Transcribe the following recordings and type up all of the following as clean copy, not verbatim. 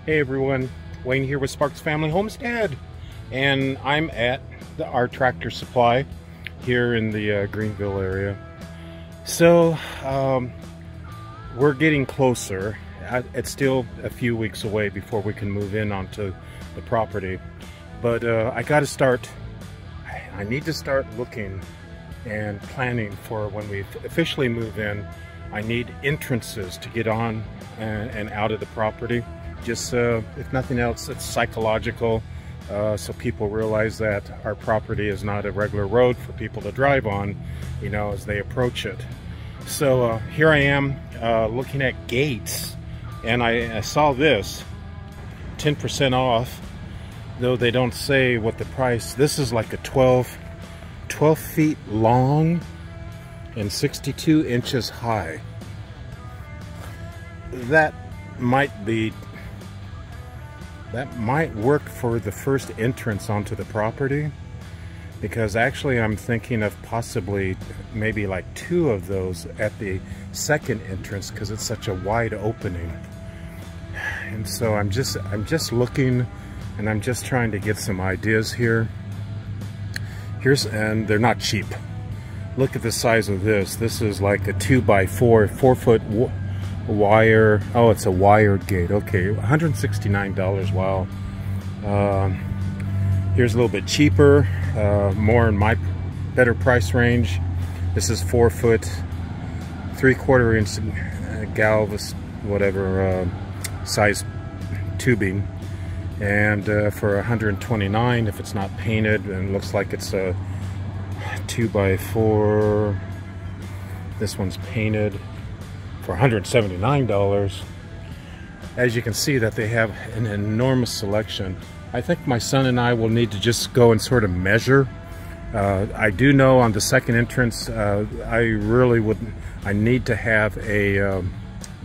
Hey everyone, Wayne here with Sparks Family Homestead, and I'm at our Tractor Supply here in the Greenville area. So we're getting closer. It's still a few weeks away before we can move in onto the property, but I need to start looking and planning for when we officially move in. I need entrances to get on and out of the property. Just if nothing else, it's psychological, so people realize that our property is not a regular road for people to drive on, you know, as they approach it. So here I am looking at gates, and I saw this 10% off, though they don't say what the price. This is like a 12 feet long and 62 inches high. That might work for the first entrance onto the property, because actually I'm thinking of possibly maybe like 2 of those at the second entrance, because it's such a wide opening. And so I'm just looking, and I'm just trying to get some ideas here. And they're not cheap. Look at the size of this. This is like a 2x4, 4-foot wire. Oh, it's a wired gate. Okay, $169. Wow. Here's a little bit cheaper, more in my better price range. This is 4-foot, 3/4 inch galvus, whatever size tubing, and for $129 if it's not painted, and looks like it's a 2x4. This one's painted for $179. As you can see that they have an enormous selection. I think my son and I will need to just go and sort of measure. I do know on the second entrance, I need to have a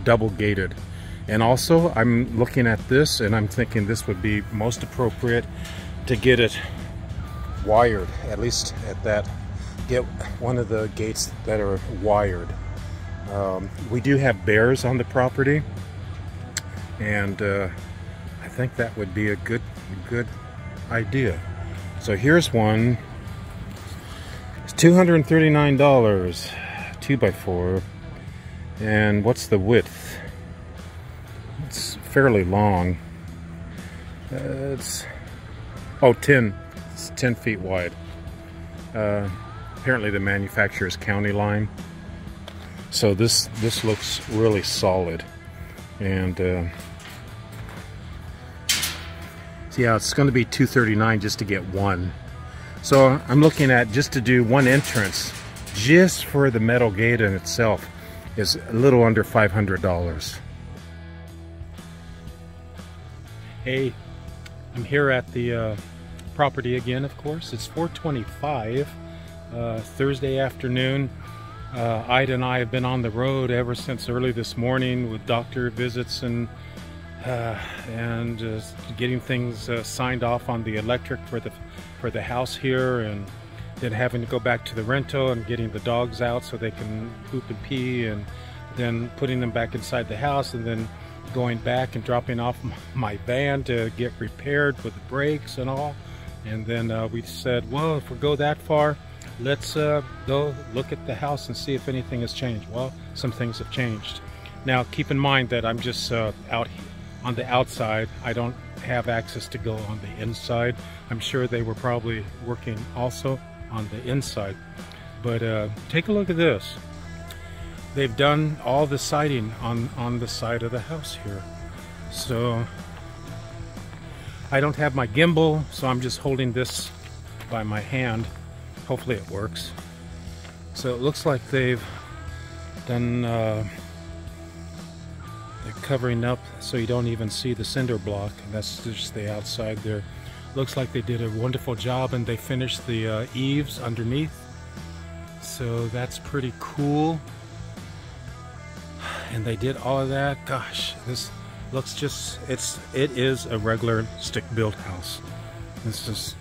double gated. And also I'm looking at this and I'm thinking this would be most appropriate to get it wired, at least at that, get one of the gates that are wired. We do have bears on the property, and I think that would be a good idea. So here's one. It's $239, 2x4, and what's the width? It's fairly long. It's 10 feet wide. Apparently the manufacturer's county line. So this looks really solid, and yeah, it's going to be $239 just to get one. So I'm looking at, just to do one entrance, just for the metal gate in itself, is a little under $500. Hey, I'm here at the property again. Of course, it's 4:25 Thursday afternoon. Ida and I have been on the road ever since early this morning with doctor visits and getting things signed off on the electric for the house here, and then having to go back to the rental and getting the dogs out so they can poop and pee, and then putting them back inside the house, and then going back and dropping off my van to get repaired with the brakes and all. And then we said, well, if we go that far, let's go look at the house and see if anything has changed. Well, some things have changed. Now, keep in mind that I'm just out on the outside. I don't have access to go on the inside. I'm sure they were probably working also on the inside. But take a look at this. They've done all the siding on the side of the house here. So I don't have my gimbal, so I'm just holding this by my hand. Hopefully it works. So it looks like they've done, they're covering up so you don't even see the cinder block. That's just the outside there. Looks like they did a wonderful job, and they finished the eaves underneath. So that's pretty cool. And they did all of that. Gosh, this looks just, it is a regular stick-built house. This is,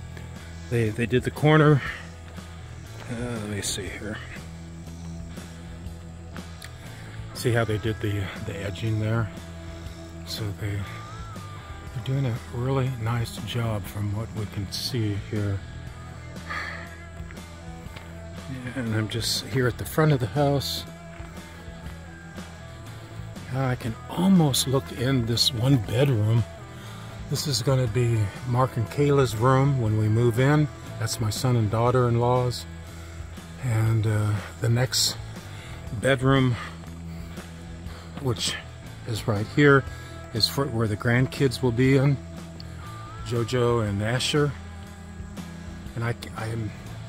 they did the corner. Let me see here. See how they did the edging there? So doing a really nice job from what we can see here. And I'm just here at the front of the house. I can almost look in this one bedroom. This is going to be Mark and Kayla's room when we move in. That's my son and daughter-in-law's. And the next bedroom, which is right here, is for where the grandkids will be in, Jojo and Asher. And I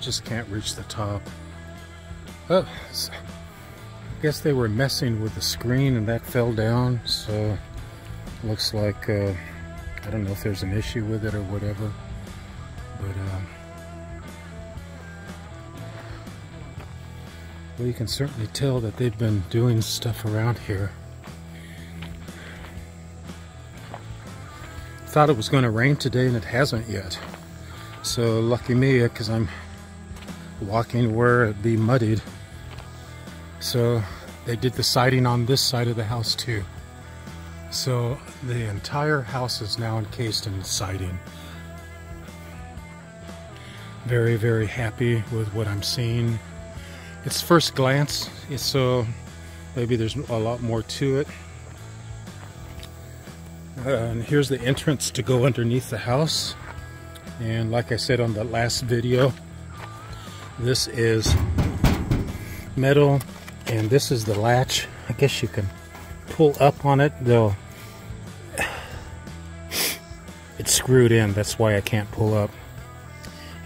just can't reach the top. Oh, I guess they were messing with the screen and that fell down, so looks like I don't know if there's an issue with it or whatever, but well, you can certainly tell that they've been doing stuff around here. Thought it was going to rain today and it hasn't yet, so lucky me, because I'm walking where it'd be muddied. So they did the siding on this side of the house too. So the entire house is now encased in siding. Very, very happy with what I'm seeing. It's first glance, so maybe there's a lot more to it. And here's the entrance to go underneath the house. And like I said on the last video, this is metal, and this is the latch. I guess you can pull up on it, though it's screwed in. That's why I can't pull up.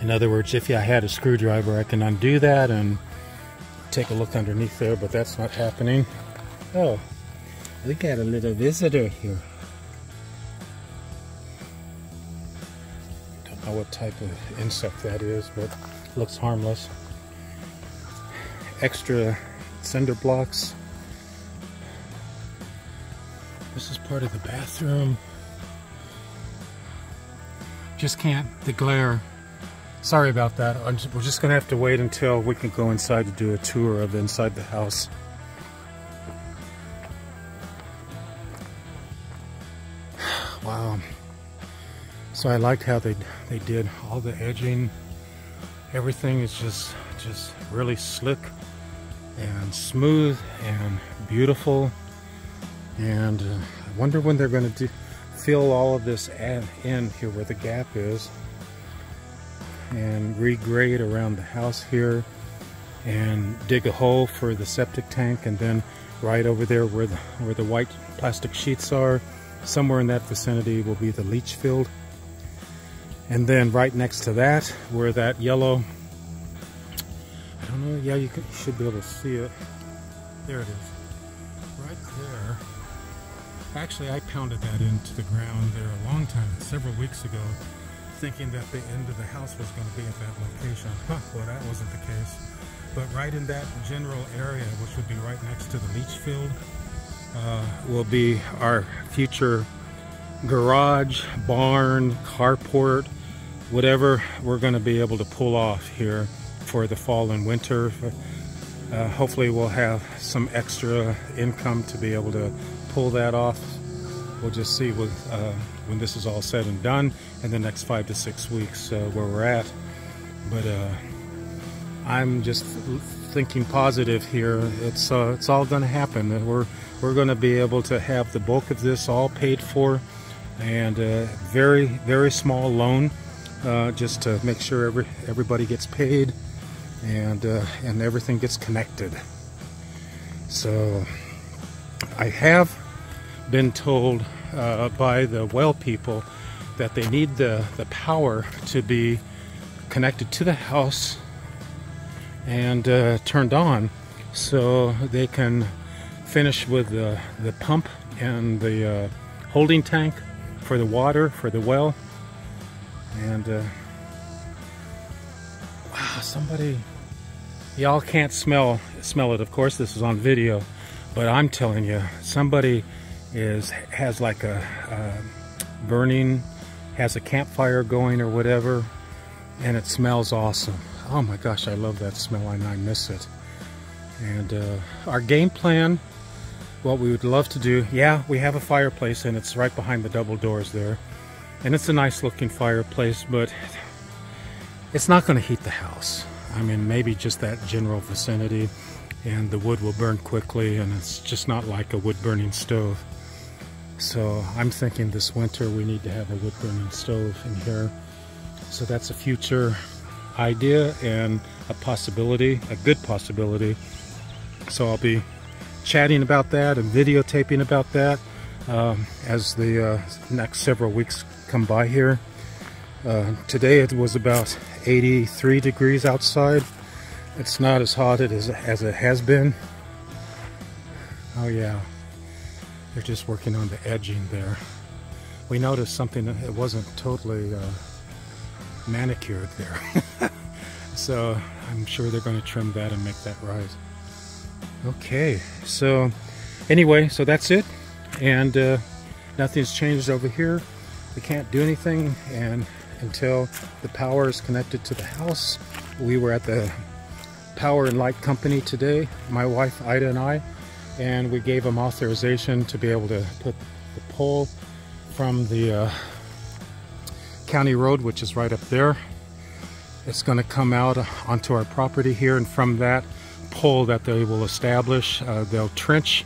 In other words, if I had a screwdriver, I can undo that and take a look underneath there, but that's not happening. Oh, we got a little visitor here. Don't know what type of insect that is, but looks harmless. Extra cinder blocks. This is part of the bathroom. Just can't, the glare. Sorry about that. We're just gonna have to wait until we can go inside to do a tour of inside the house. Wow. So I liked how they did all the edging. Everything is just really slick and smooth and beautiful. And I wonder when they're going to fill all of this in here where the gap is, and regrade around the house here, and dig a hole for the septic tank, and then right over there where the white plastic sheets are, somewhere in that vicinity will be the leach field. And then right next to that, where that yellow, I don't know, yeah, you should be able to see it. There it is, right there. Actually, I pounded that into the ground there a long time, several weeks ago, thinking that the end of the house was going to be at that location. Well, that wasn't the case. But right in that general area, which would be right next to the leach field, will be our future garage, barn, carport, whatever we're going to be able to pull off here for the fall and winter. Hopefully we'll have some extra income to be able to pull that off. We'll just see when this is all said and done in the next 5 to 6 weeks where we're at. But I'm just thinking positive here. It's all going to happen. We're going to be able to have the bulk of this all paid for, and very, very small loan just to make sure everybody gets paid and everything gets connected. So I have been told by the well people that they need the power to be connected to the house and turned on, so they can finish with the pump and the holding tank for the water for the well. And wow, somebody, y'all can't smell it, of course this is on video, but I'm telling you, somebody has like a burning, has a campfire going or whatever, and it smells awesome. Oh my gosh, I love that smell and I miss it. And our game plan, what we would love to do, yeah, we have a fireplace and it's right behind the double doors there. And it's a nice looking fireplace, but it's not going to heat the house. I mean, maybe just that general vicinity, and the wood will burn quickly, and it's just not like a wood burning stove. So I'm thinking this winter we need to have a wood burning stove in here. So that's a future idea and a possibility, a good possibility. So I'll be chatting about that and videotaping about that as the next several weeks come by here. Today it was about 83 degrees outside. It's not as hot as it has been. Oh yeah, they're just working on the edging there. We noticed something that it wasn't totally manicured there. So I'm sure they're going to trim that and make that right. Okay, so anyway, so that's it, and nothing's changed over here. We can't do anything and until the power is connected to the house. We were at the power and light company today, my wife Ida and I, and we gave them authorization to be able to put the pole from the county road, which is right up there. It's going to come out onto our property here, and from that pole that they will establish, they'll trench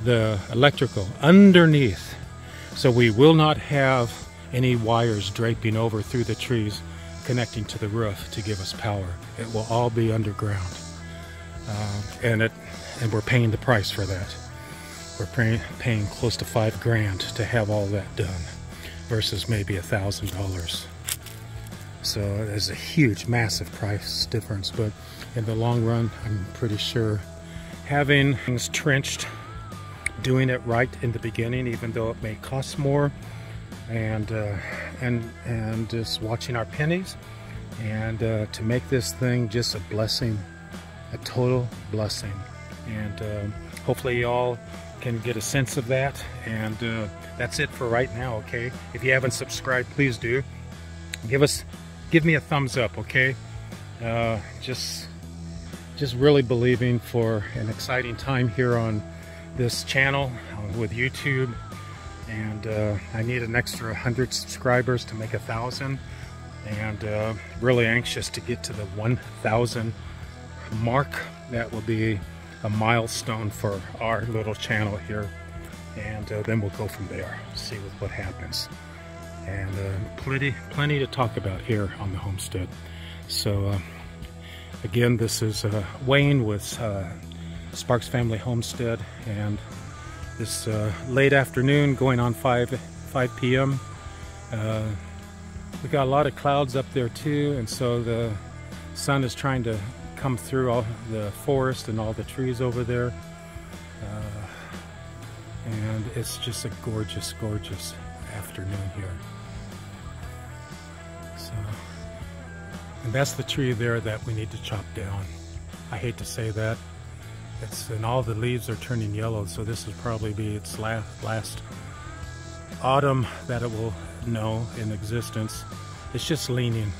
the electrical underneath, so we will not have any wires draping over through the trees connecting to the roof to give us power. It will all be underground, and we're paying the price for that. We're paying close to $5 grand to have all that done, versus maybe $1,000. So there's a huge, massive price difference, but in the long run, I'm pretty sure having things trenched, doing it right in the beginning, even though it may cost more, and just watching our pennies, and to make this thing just a blessing, a total blessing. And hopefully y'all can get a sense of that. And that's it for right now. Okay, if you haven't subscribed, please do. Give me a thumbs up. Okay, just really believing for an exciting time here on this channel with YouTube. And I need an extra 100 subscribers to make 1,000, and really anxious to get to the 1,000 mark. That will be a milestone for our little channel here, and then we'll go from there, see what happens. And plenty to talk about here on the homestead. So again, this is Wayne with Sparks Family Homestead, and this late afternoon going on 5 p.m. We got a lot of clouds up there too, and so the sun is trying to come through all the forest and all the trees over there, and it's just a gorgeous afternoon here. So, and that's the tree there that we need to chop down. I hate to say that. And all the leaves are turning yellow, so this will probably be its last autumn that it will know in existence. It's just leaning.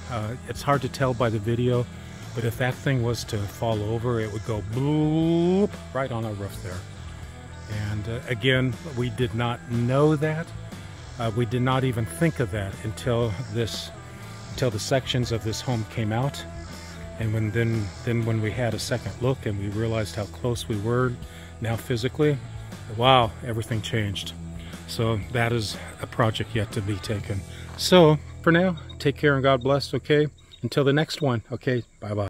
It's hard to tell by the video, but if that thing was to fall over, it would go bloop right on our roof there. And again, we did not know that. We did not even think of that until the sections of this home came out. And when we had a second look and we realized how close we were now physically, wow, everything changed. So that is a project yet to be taken. So for now, take care and God bless, okay? Until the next one, okay? Bye-bye.